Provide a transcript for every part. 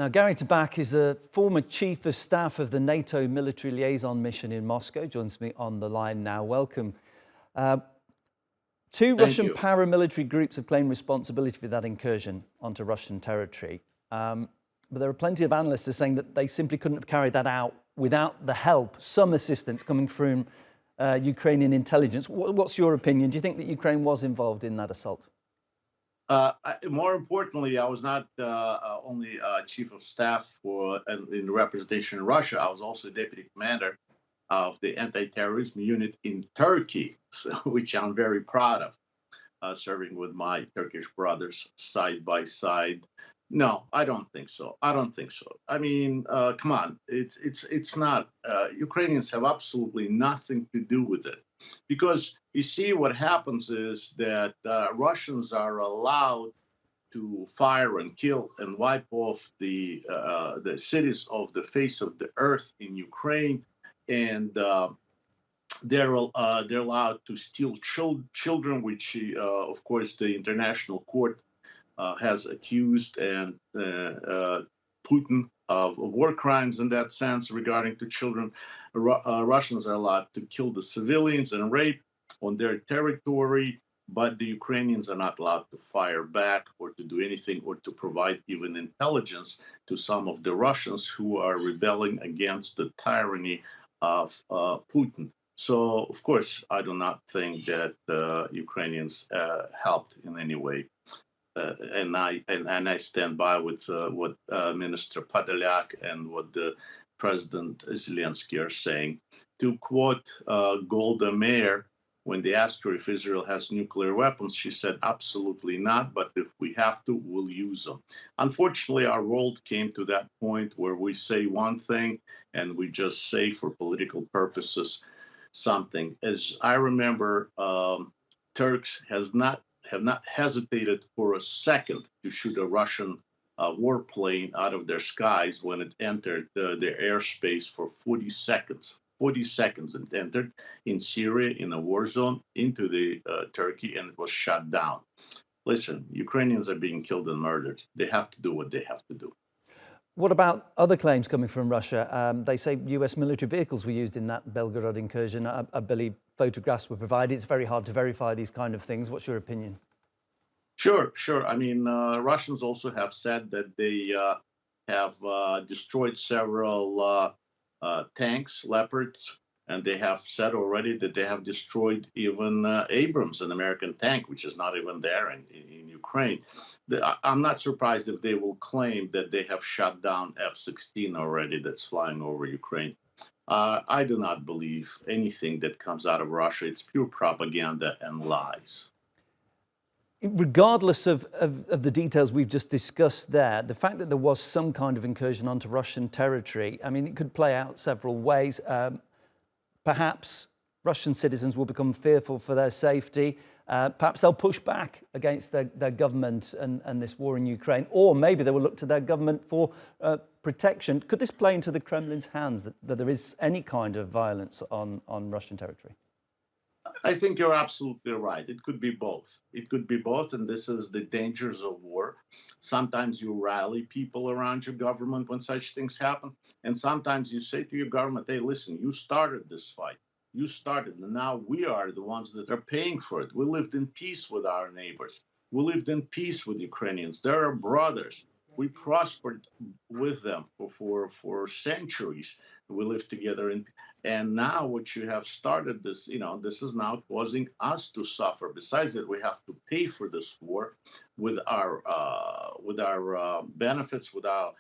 Now, Gary Tabach is the former Chief of Staff of the NATO Military Liaison Mission in Moscow. Joins me on the line now. Welcome. Two Thank Russian you. paramilitary groups have claimed responsibility for that incursion onto Russian territory. But there are plenty of analysts who are saying that they simply couldn't have carried that out without the help, some assistance coming from Ukrainian intelligence. What's your opinion? Do you think that Ukraine was involved in that assault? More importantly, I was not only chief of staff in representation in Russia. I was also deputy commander of the anti-terrorism unit in Turkey, which I'm very proud of, serving with my Turkish brothers side by side. No, I don't think so. I don't think so. I mean, come on, it's not. Ukrainians have absolutely nothing to do with it, because you see what happens is that Russians are allowed to fire and kill and wipe off the cities of the face of the earth in Ukraine, and they're allowed to steal children, which of course the international court has accused and Putin of war crimes in that sense regarding to children. Russians are allowed to kill the civilians and rape on their territory, but the Ukrainians are not allowed to fire back or to do anything or to provide even intelligence to some of the Russians who are rebelling against the tyranny of Putin. So, of course, I do not think that Ukrainians helped in any way. And I stand by with what Minister Podolyak and what the President Zelensky are saying. To quote Golda Meir, when they asked her if Israel has nuclear weapons, she said, absolutely not, but if we have to, we'll use them. Unfortunately, our world came to that point where we say one thing and we just say for political purposes something. As I remember, Turks have not hesitated for a second to shoot a Russian warplane out of their skies when it entered their airspace for 40 seconds. 40 seconds it entered in Syria in a war zone into the Turkey, and it was shot down. Listen, Ukrainians are being killed and murdered. They have to do what they have to do. What about other claims coming from Russia? They say US military vehicles were used in that Belgorod incursion. I believe photographs were provided. It's very hard to verify these kind of things. What's your opinion? Sure. I mean, Russians also have said that they have destroyed several tanks, Leopards, and they have said already that they have destroyed even Abrams, an American tank, which is not even there in Ukraine. I'm not surprised if they will claim that they have shot down F-16 already that's flying over Ukraine. I do not believe anything that comes out of Russia. It's pure propaganda and lies. Regardless of the details we've just discussed there, the fact that there was some kind of incursion onto Russian territory, I mean, it could play out several ways. Perhaps Russian citizens will become fearful for their safety. Perhaps they'll push back against their government and this war in Ukraine, or maybe they will look to their government for protection. Could this play into the Kremlin's hands that there is any kind of violence on Russian territory? I think you're absolutely right. It could be both. It could be both, and this is the dangers of war. Sometimes you rally people around your government when such things happen, and sometimes you say to your government, hey, listen, you started this fight. You started, and now we are the ones that are paying for it. We lived in peace with our neighbors. We lived in peace with Ukrainians. They're our brothers. We prospered with them for centuries. We lived together and now what you have started this, this is now causing us to suffer. Besides that, we have to pay for this war with our benefits, with our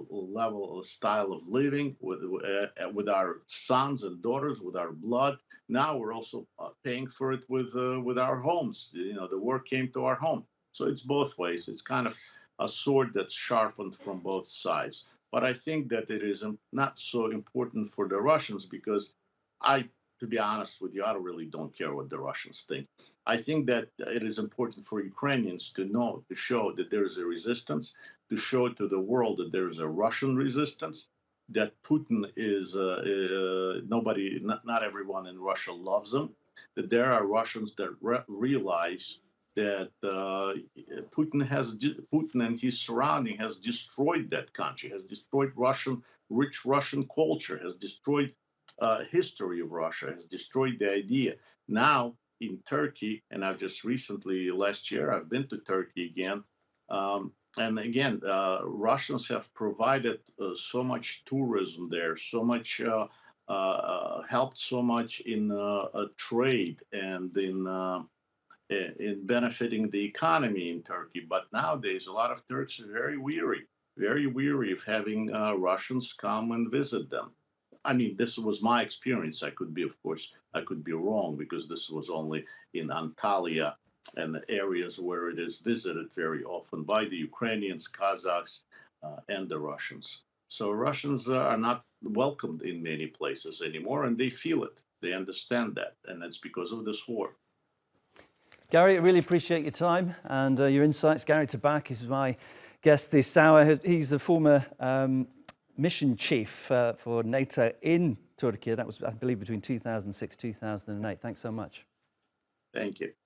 level of style of living, with our sons and daughters, with our blood. Now we're also paying for it with our homes. The war came to our home, so it's both ways. It's kind of a sword that's sharpened from both sides. But I think that it is not so important for the Russians because to be honest with you, I really don't care what the Russians think. I think that it is important for Ukrainians to know, to show that there is a resistance, to show to the world that there is a Russian resistance, that Putin is not everyone in Russia loves him, that there are Russians that realize that Putin and his surrounding has destroyed that country, has destroyed rich Russian culture, has destroyed history of Russia, has destroyed the idea. Now in Turkey, and I've just recently, last year, I've been to Turkey again. And again, Russians have provided so much tourism there, so much helped so much in trade and in benefiting the economy in Turkey. But nowadays, a lot of Turks are very weary of having Russians come and visit them. I mean, this was my experience. I could be, of course, I could be wrong because this was only in Antalya and the areas where it is visited very often by the Ukrainians, Kazakhs, and the Russians. So Russians are not welcomed in many places anymore, and they feel it. They understand that, and that's because of this war. Gary, I really appreciate your time and your insights. Gary Tabach is my guest this hour. He's the former mission chief for NATO in Turkey. That was, I believe, between 2006 2008. Thanks so much. Thank you.